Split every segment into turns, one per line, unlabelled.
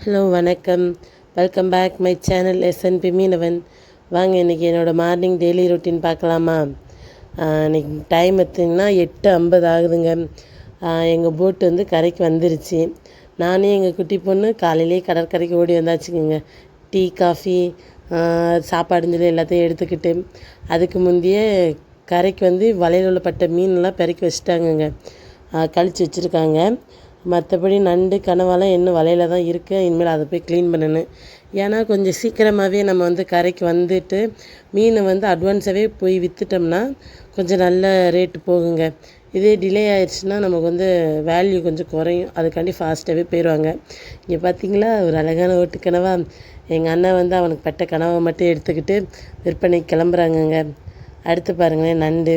Hello வணக்கம். Welcome back my channel SNP Meenavan. வாங்க இன்றைக்கி என்னோடய மார்னிங் டெய்லி ரொட்டீன் பார்க்கலாமா? இன்றைக்கி டைம் பார்த்திங்கன்னா 8:50 ஆகுதுங்க. எங்கள் போட்டு வந்து கரைக்கு வந்துருச்சு. நானே எங்கள் குட்டி பொண்ணு காலையிலே கடற்கரைக்கு ஓடி வந்தாச்சுங்க. டீ காஃபி சாப்பாடுன்னு சொல்லி எல்லாத்தையும் எடுத்துக்கிட்டு அதுக்கு முந்தையே கரைக்கு வந்து வலையில் உள்ள பட்ட மீன்லாம் பெருக்கி வச்சுட்டாங்கங்க. கழிச்சு வச்சுருக்காங்க. மற்றபடி நண்டு கனவாலாம் இன்னும் வலையில் தான் இருக்குது. இனிமேல் அதை போய் க்ளீன் பண்ணணும். ஏன்னா கொஞ்சம் சீக்கிரமாகவே நம்ம வந்து கரைக்கு வந்துட்டு மீனை வந்து அட்வான்ஸாகவே போய் விற்றுட்டோம்னா கொஞ்சம் நல்ல ரேட்டு போகுங்க. இதே டிலே ஆயிடுச்சுன்னா நமக்கு வந்து வேல்யூ கொஞ்சம் குறையும். அதுக்காண்டி ஃபாஸ்ட்டாகவே போயிடுவாங்க. இங்கே பார்த்தீங்களா ஒரு அழகான ஓட்டு கனவா. எங்கள் அண்ணன் வந்து அவனுக்கு பட்ட கனவை மட்டும் எடுத்துக்கிட்டு விற்பனைக்கு கிளம்புறாங்கங்க. அடுத்து பாருங்களேன் நண்டு.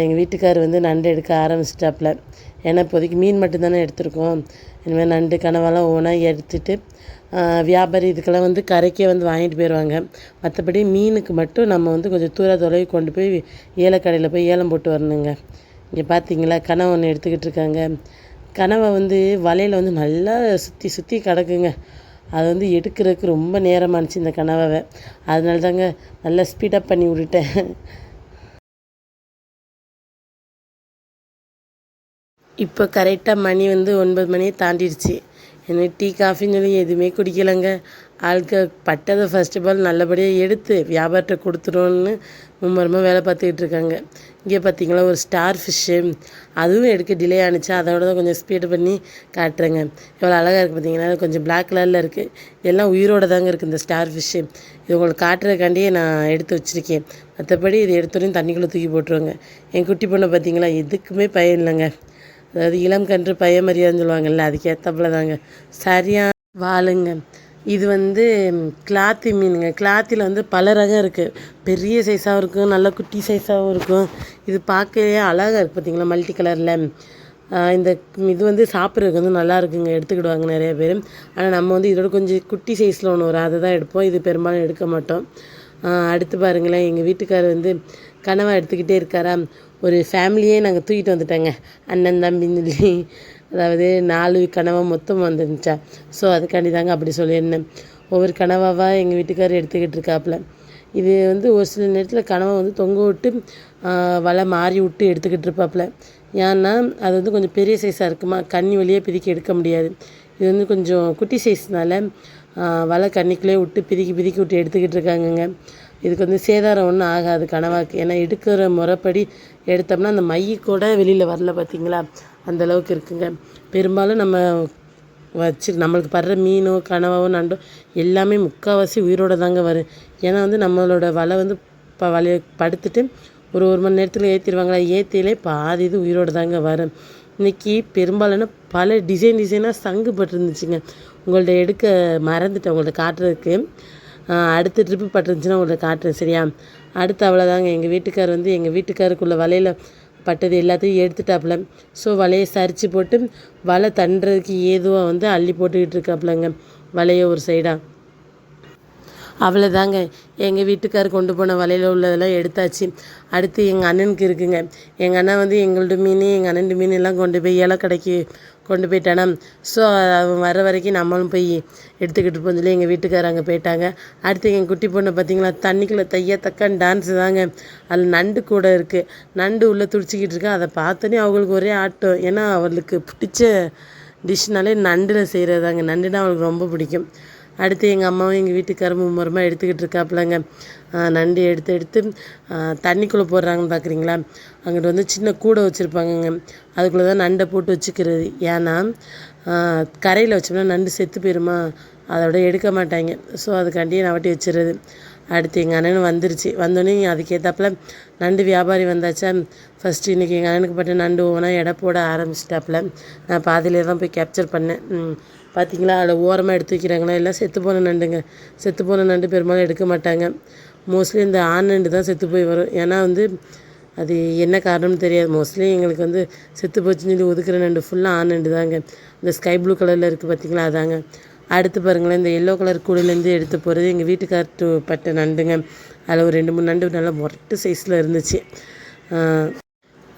எங்கள் வீட்டுக்கார் வந்து நண்டு எடுக்க ஆரம்பிச்சிட்டாப்புல. ஏன்னா இப்போதைக்கு மீன் மட்டும்தானே எடுத்திருக்கோம். இனிமேல் நண்டு கனவெல்லாம் ஒவ்வொன்றாக எடுத்துகிட்டு வியாபாரி இதுக்கெல்லாம் வந்து கரைக்கே வந்து வாங்கிட்டு போயிடுவாங்க. மற்றபடி மீனுக்கு மட்டும் நம்ம வந்து கொஞ்சம் தொலைவி கொண்டு போய் ஏலக்கடையில் போய் ஏலம் போட்டு வரணுங்க. இங்கே பார்த்தீங்களா கனவை ஒன்று எடுத்துக்கிட்டு இருக்காங்க. கனவை வந்து வலையில் வந்து நல்லா சுற்றி சுற்றி கிடக்குங்க. அது வந்து எடுக்கிறதுக்கு ரொம்ப நேரமானுச்சு இந்த கனவை. அதனால தாங்க நல்லா ஸ்பீடப் பண்ணி விட்டுட்டேன். இப்போ கரெக்டாக மணி வந்து 9 மணியை தாண்டிடுச்சு. எனக்கு டீ காஃபின்னு சொல்லி எதுவுமே குடிக்கலைங்க. ஆட்கள் பட்டதை ஃபஸ்ட் ஆஃப் ஆல் நல்லபடியாக எடுத்து வியாபாரத்தை கொடுத்துருவோன்னு மும்மரமாக வேலை பார்த்துக்கிட்டு இருக்காங்க. இங்கே பார்த்தீங்களா ஒரு ஸ்டார் ஃபிஷ்ஷு, அதுவும் எடுக்க டிலே ஆணுச்சு. அதோட தான் கொஞ்சம் ஸ்பீடு பண்ணி காட்டுறேங்க. எவ்வளோ அழகாக இருக்குது பார்த்தீங்கன்னா, கொஞ்சம் பிளாக் கலரில் இருக்குது. இதெல்லாம் உயிரோடு தாங்க இருக்குது இந்த ஸ்டார் ஃபிஷ்ஷு. இது உங்களுக்கு காட்டுறதுக்காண்டியே நான் எடுத்து வச்சுருக்கேன். மற்றபடி இது எடுத்தோடனே தண்ணிக்குள்ளே தூக்கி போட்டுருவாங்க. என் குட்டி பொண்ணை பார்த்தீங்களா எதுக்குமே பயம் இல்லைங்க. அதாவது இளம் கன்று பயமரியாதுன்னு சொல்லுவாங்கள்ல, அதுக்கேற்றப்பல தாங்க சரியாக வாளுங்க. இது வந்து கிளாத்தி மீனுங்க. கிளாத்தியில் வந்து பல ரகம் இருக்குது. பெரிய சைஸாகவும் இருக்கும், நல்ல குட்டி சைஸாகவும் இருக்கும். இது பார்க்கவே அழகாக இருக்குது பார்த்தீங்களா மல்டி கலரில். இந்த இது வந்து சாப்பிட்றதுக்கு வந்து நல்லா இருக்குங்க, எடுத்துக்கிடுவாங்க நிறைய பேர். ஆனால் நம்ம வந்து இதோட கொஞ்சம் குட்டி சைஸில் ஒன்று வரும், அதை தான் எடுப்போம். இது பெரும்பாலும் எடுக்க மாட்டோம். அடுத்து பாருங்களேன், எங்கள் வீட்டுக்காரர் வந்து கனவை எடுத்துக்கிட்டே இருக்காரா. ஒரு ஃபேமிலியே நாங்கள் தூக்கிட்டு வந்துட்டோங்க, அண்ணன் தம்பின்னு சொல்லி. அதாவது 4 கனவை மொத்தம் வந்துருந்துச்சா. ஸோ அதுக்காண்டி தாங்க அப்படி சொல்லியிருந்தேன். ஒவ்வொரு கனவாக எங்கள் வீட்டுக்காரர் எடுத்துக்கிட்டு இருக்காப்புல. இது வந்து ஒரு சில நேரத்தில் கனவை வந்து தொங்க விட்டு வலை மாறி விட்டு எடுத்துக்கிட்டு இருப்பாப்புல. ஏன்னா அது வந்து கொஞ்சம் பெரிய சைஸாக இருக்குமா, கண்ணி வழியாக பிரிக்க எடுக்க முடியாது. இது வந்து கொஞ்சம் குட்டி சைஸ்னால வலை கண்ணிக்குள்ளே விட்டு பிரிக்கி விட்டு எடுத்துக்கிட்டு இருக்காங்கங்க. இதுக்கு வந்து சேதாரம் ஒன்றும் ஆகாது கனவாக்கு. ஏன்னா எடுக்கிற முறைப்படி எடுத்தோம்னா அந்த மை கூட வெளியில் வரல பார்த்தீங்களா, அந்தளவுக்கு இருக்குங்க. பெரும்பாலும் நம்ம நம்மளுக்கு படுற மீனோ கனவாவோ நண்டோ எல்லாமே முக்கால்வாசி உயிரோடு தாங்க வரும். ஏன்னா வந்து நம்மளோட வலை வந்து வலையை படுத்துட்டு ஒரு மணி நேரத்தில் ஏற்றிடுவாங்களா, ஏற்றிலே பாதி இது உயிரோடு தாங்க வரும். இன்றைக்கி பெரும்பாலான பல டிசைனாக சங்கு பட்டுருந்துச்சுங்க. உங்கள்ட்ட எடுக்க மறந்துட்டேன் உங்கள்ட்ட காட்டுறதுக்கு. அடுத்த ட்ரிப்பு பட்டுருந்துச்சுன்னா உங்கள்ட்ட காட்டுறேன் சரியா. அடுத்து அவ்வளோதாங்க. எங்கள் வீட்டுக்கார் வந்து எங்கள் வீட்டுக்காருக்குள்ள வலையில் பட்டது எல்லாத்தையும் எடுத்துட்டாப்புல. ஸோ வலையை சரித்து போட்டு வலை தண்டுறதுக்கு ஏதுவாக வந்து அள்ளி போட்டுக்கிட்டு இருக்காப்புலங்க வலையை ஒரு சைடாக. அவ்வளோதாங்க. எங்கள் வீட்டுக்கார் கொண்டு போன வலையில் உள்ளதெல்லாம் எடுத்தாச்சு. அடுத்து எங்கள் அண்ணனுக்கு இருக்குங்க. எங்கள் அண்ணன் வந்து எங்கள்ட்ட மீன் எங்கள் அண்ணன் மீன் எல்லாம் கொண்டு போய் ஏலக்கடைக்கு கொண்டு போயிட்டானா. ஸோ அவன் வர வரைக்கும் நம்மளும் போய் எடுத்துக்கிட்டு போன்னு சொல்லி எங்கள் வீட்டுக்காரர் அங்கே போயிட்டாங்க. அடுத்து எங்கள் குட்டி பொண்ணை பார்த்தீங்களா தண்ணிக்குள்ளே தக்கான்னு டான்ஸு தாங்க. அதில் நண்டு கூட இருக்குது. நண்டு உள்ளே துடிச்சிக்கிட்டு இருக்கேன். அதை பார்த்தோன்னே அவங்களுக்கு ஒரே ஆட்டம். ஏன்னா அவளுக்கு பிடிச்ச டிஷ்னாலே நண்டில் செய்கிறதாங்க. நண்டுனா அவளுக்கு ரொம்ப பிடிக்கும். அடுத்து எங்கள் அம்மாவும் எங்கள் வீட்டுக்காரரும் மும்முரமாக எடுத்துக்கிட்டு இருக்காப்புலங்க. நண்டு எடுத்து தண்ணிக்குள்ளே போடுறாங்கன்னு பார்க்குறீங்களா. அங்கிட்டு வந்து சின்ன கூடை வச்சுருப்பாங்கங்க. அதுக்குள்ளே தான் நண்டை போட்டு வச்சுக்கிறது. ஏன்னா கரையில் வச்சோம்னா நண்டு செத்து போயிருமா, அதோட எடுக்க மாட்டாங்க. ஸோ அதுக்காண்டியே நவட்டி வச்சுருது. அடுத்து எங்கள் அண்ணன் வந்துருச்சு. வந்தோடனே அதுக்கேற்றாப்புல நண்டு வியாபாரி வந்தாச்சா. ஃபஸ்ட்டு இன்றைக்கி எங்கள் அண்ணனுக்கு பட்ட நண்டு ஒவ்வொன்றா எடை போட ஆரம்பிச்சிட்டாப்புல. நான் பாதியிலே தான் போய் கேப்சர் பண்ணேன். பார்த்திங்களா அதில் ஓரமாக எடுத்து வைக்கிறாங்களா, எல்லாம் செத்து போன நண்டுங்க. செத்து போன நண்டு பெரும்பாலும் எடுக்க மாட்டாங்க. மோஸ்ட்லி இந்த ஆண் நண்டு தான் செத்து போய் வரும். ஏன்னா வந்து அது என்ன காரணம்னு தெரியாது. மோஸ்ட்லி எங்களுக்கு வந்து செத்து போச்சுன்னு சொல்லி ஒதுக்குற நண்டு ஃபுல்லாக ஆண் நண்டு தாங்க. இந்த ஸ்கை ப்ளூ கலரில் இருக்குது பார்த்திங்களா, அதாங்க. அடுத்து பாருங்களேன், இந்த எல்லோ கலர் கூடையிலேருந்து எடுத்து போகிறது எங்கள் வீட்டுக்கார்ட்டு பட்ட நண்டுங்க. அதில் ஒரு 2-3 நண்டு நல்லா மொரட்டு சைஸில் இருந்துச்சு.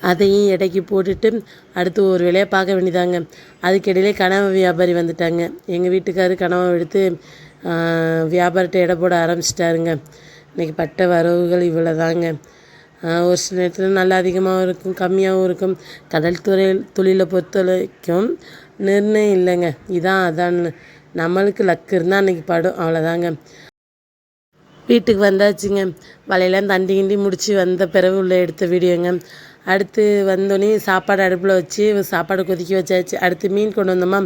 அதையும் எடைக்கு போட்டுட்டு அடுத்து ஒரு வேலையை பார்க்க வேண்டியதாங்க. அதுக்கிடையிலே கனவா வியாபாரி வந்துட்டாங்க. எங்கள் வீட்டுக்காரர் கனவா எடுத்து வியாபாரத்தை எடை போட ஆரம்பிச்சிட்டாருங்க. இன்றைக்கி பட்ட வரவுகள் இவ்வளோ தாங்க. ஒரு சில நேரத்தில் நல்லா அதிகமாகவும் இருக்கும், கம்மியாகவும் இருக்கும். கடல் தொழிலை பொறுத்த வரைக்கும் நிர்ணயம் இல்லைங்க. இதான் அதான்னு நம்மளுக்கு லக்கு இருந்தால் அன்றைக்கி படும், அவ்வளோதாங்க. வீட்டுக்கு வந்தாச்சுங்க. வலையெல்லாம் தண்டி கிண்டி முடித்து வந்த பிறகு உள்ள எடுத்த வீடியோங்க. அடுத்து வந்தோடனே சாப்பாடு அடுப்பில் வச்சு சாப்பாடு கொதிக்க வச்சாச்சு. அடுத்து மீன் கொண்டு வந்தோமா,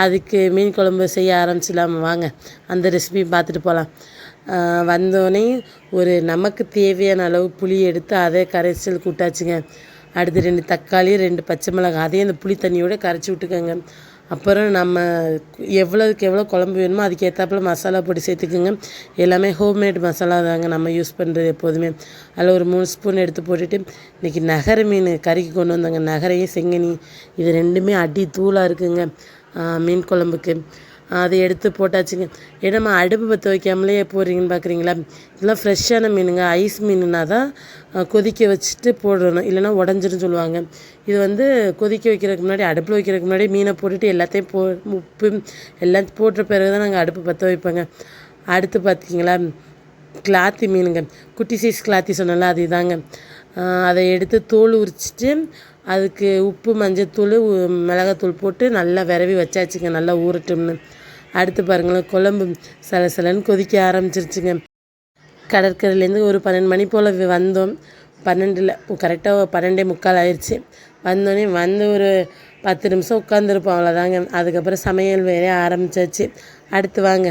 அதுக்கு மீன் குழம்பு செய்ய ஆரம்பிச்சிடலாமா வாங்க, அந்த ரெசிபி பார்த்துட்டு போகலாம். வந்தோடனே ஒரு நமக்கு தேவையான அளவு புளி எடுத்து அதை கரைசல் கூட்டாச்சுங்க. அடுத்து 2 தக்காளி 2 பச்சை மிளகாய் அதையும் அந்த புளி தண்ணியோடு கரைச்சி விட்டுக்கோங்க. அப்புறம் நம்ம எவ்வளோக்கு எவ்வளோ குழம்பு வேணுமோ அதுக்கேற்றாப்புல மசாலா பொடி சேர்த்துக்குங்க. எல்லாமே ஹோம்மேட் மசாலா தாங்க நம்ம யூஸ் பண்ணுறது எப்போதுமே. அதில் ஒரு 3 ஸ்பூன் எடுத்து போட்டுட்டு இன்றைக்கி நகர மீன் கறிக்கு கொண்டு வந்தாங்க. நகரையும் செங்கனி இது 2மே அடி தூளாக இருக்குங்க மீன் குழம்புக்கு. அதை எடுத்து போட்டாச்சுங்க. ஏன்னா அடுப்பு பற்ற வைக்காமலே போடுறீங்கன்னு பார்க்குறீங்களா, இதெல்லாம் ஃப்ரெஷ்ஷான மீனுங்க. ஐஸ் மீனுனா தான் கொதிக்க வச்சுட்டு போடணும், இல்லைனா உடஞ்சிரும் சொல்லுவாங்க. இது வந்து கொதிக்க வைக்கிறதுக்கு முன்னாடி அடுப்பில் வைக்கிறதுக்கு முன்னாடி மீனை போட்டுட்டு எல்லாத்தையும் உப்பு எல்லாம் போட்ட பிறகு தான் நாங்கள் அடுப்பு பற்ற வைப்போங்க. அடுத்து பார்த்திங்களா கிளாத்தி மீனுங்க, குட்டி சைஸ் கிளாத்தி சொன்னால அது இதாங்க. அதை எடுத்து தோல் உரிச்சிட்டு அதுக்கு உப்பு மஞ்சத்தூள் மிளகாத்தூள் போட்டு நல்லா விரவி வச்சாச்சுங்க, நல்லா ஊறட்டும்னு. அடுத்து பாருங்களேன் குழம்பு சலசலன்னு கொதிக்க ஆரம்பிச்சிருச்சுங்க. கடற்கரையிலேருந்து ஒரு 12 மணி போல் வந்தோம். 12 கரெக்டாக 12:45 ஆயிடுச்சு. வந்தோடனே வந்து ஒரு 10 நிமிஷம் உட்காந்துருப்போம், அவ்வளோதாங்க. அதுக்கப்புறம் சமையல் வேலையை ஆரம்பித்தாச்சு. அடுத்து வாங்க,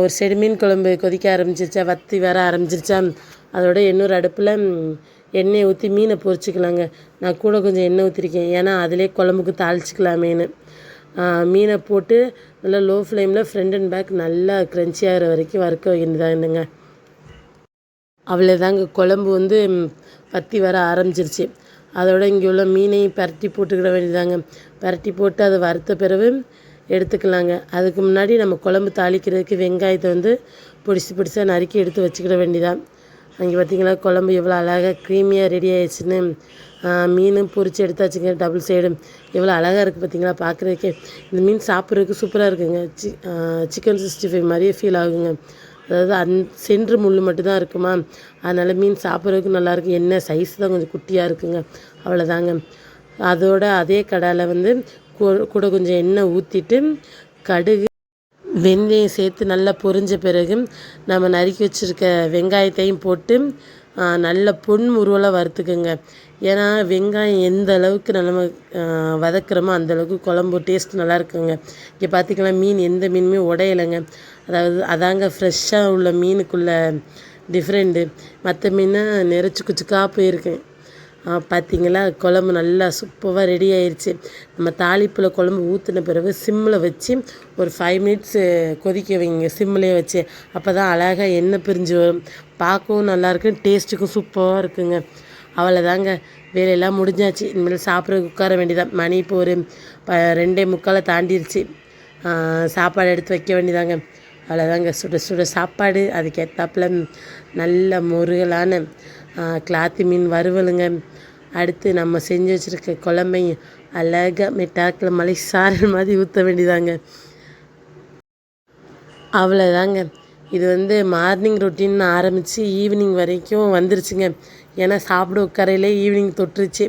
ஒரு செடி மீன் குழம்பு கொதிக்க ஆரம்பிச்சிருச்சா, வத்தி வர ஆரம்பிச்சிருச்சா, அதோட இன்னொரு அடுப்பில் எண்ணெயை ஊற்றி மீனை பொரிச்சிக்கலாங்க. நான் கூட கொஞ்சம் எண்ணெய் ஊற்றிருக்கேன், ஏன்னா அதிலே குழம்புக்கு தாளிச்சிக்கலாமேன்னு. மீனை போட்டு நல்லா லோ ஃப்ளேமில் ஃப்ரண்ட் அண்ட் பேக் நல்லா க்ரன்ச்சி ஆகிற வரைக்கும் வறுக்க வேண்டியதானுங்க. அவ்வளோதாங்க, குழம்பு வந்து வத்தி வர ஆரம்பிச்சிருச்சு. அதோட இங்கே உள்ள மீனையும் பரட்டி போட்டுக்கிட வேண்டியதாங்க. பரட்டி போட்டு அதை வறுத்த பிறகு எடுத்துக்கலாங்க. அதுக்கு முன்னாடி நம்ம குழம்பு தாளிக்கிறதுக்கு வெங்காயத்தை வந்து பொடிசாக நறுக்கி எடுத்து வச்சுக்கிட வேண்டியதான். அங்கே பார்த்திங்களா குழம்பு எவ்வளோ அழகாக க்ரீமியாக ரெடி ஆகிடுச்சுன்னு. மீனும் பொரித்து எடுத்தாச்சுங்க, டபுள் சைடு எவ்வளோ அழகாக இருக்குது பார்த்திங்களா பார்க்குறதுக்கே. இந்த மீன் சாப்பிட்றதுக்கு சூப்பராக இருக்குங்க. சிக்கன் 65 மாதிரியே ஃபீல் ஆகுங்க. அதாவது சென்று முள் மட்டும்தான் இருக்குமா, அதனால் மீன் சாப்பிட்றதுக்கு நல்லாயிருக்கு. எண்ணெய் சைஸ் தான் கொஞ்சம் குட்டியாக இருக்குங்க, அவ்வளோதாங்க. அதோட அதே கடாயில் வந்து கூட கொஞ்சம் எண்ணெய் ஊற்றிட்டு கடுகு வெந்தயம் சேர்த்து நல்லா பொரிஞ்ச பிறகு நம்ம நறுக்கி வச்சுருக்க வெங்காயத்தையும் போட்டு நல்ல பொன் முருவலாக வறுத்துக்குங்க. ஏன்னா வெங்காயம் எந்த அளவுக்கு நம்ம வதக்குறோமோ அந்தளவுக்கு குழம்பு டேஸ்ட் நல்லா இருக்குங்க. இங்கே பார்த்திங்கன்னா மீன் எந்த மீனுமே உடையலைங்க. அதாங்க ஃப்ரெஷ்ஷாக உள்ள மீனுக்குள்ள டிஃப்ரெண்ட்டு. மற்ற மீனை நிறைச்சி குச்சிக்காக போயிருக்கு. பார்த்திங்களா குழம்பு நல்லா சூப்பராக ரெடி ஆயிடுச்சு. நம்ம தாளிப்பில் குழம்பு ஊற்றின பிறகு சிம்மில் வச்சு ஒரு 5 மினிட்ஸு கொதிக்க வைங்க, சிம்மிலே வச்சு. அப்போ தான் அழகாக எண்ணெய் பிரிஞ்சு வரும், பார்க்கவும் நல்லாயிருக்கும், டேஸ்ட்டுக்கும் சூப்பராக இருக்குங்க. அவ்வளோதாங்க, வேலையெல்லாம் முடிஞ்சாச்சு. இனிமேல் சாப்பிட்றதுக்கு உட்கார வேண்டியதான். மணி இப்போ ஒரு 2:45 தாண்டிடுச்சு. சாப்பாடு எடுத்து வைக்க வேண்டியதாங்க. அவ்வளோதாங்க, சுட சுட சாப்பாடு, அதுக்கேற்றாப்புல நல்ல முருகலான கிளாத்தி மீன் வறுவலுங்க. அடுத்து நம்ம செஞ்சு வச்சுருக்க குழம்பையும் அழகாக மெட்டாக்கில் மலை சாரல் மாதிரி ஊற்ற வேண்டியதாங்க. அவ்வளோதாங்க, இது வந்து மார்னிங் ரொட்டீன் ஆரம்பித்து ஈவினிங் வரைக்கும் வந்துருச்சுங்க. ஏன்னா சாப்பிட உட்காரையிலே ஈவினிங் தொட்டுருச்சு.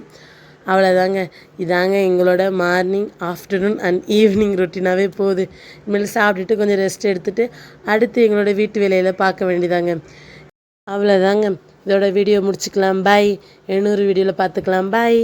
அவ்வளோதாங்க, இதாங்க எங்களோட மார்னிங், ஆஃப்டர்நூன் அண்ட் ஈவினிங் ரொட்டீனாகவே போகுது. இனிமேல் சாப்பிட்டுட்டு கொஞ்சம் ரெஸ்ட் எடுத்துகிட்டு அடுத்து எங்களோட வீட்டு வேலையில் பார்க்க வேண்டியதாங்க. அவ்வளோதாங்க, இதோட வீடியோ முடிச்சுக்கலாம். பாய். இன்னொரு வீடியோவில் பார்த்துக்கலாம். பாய்.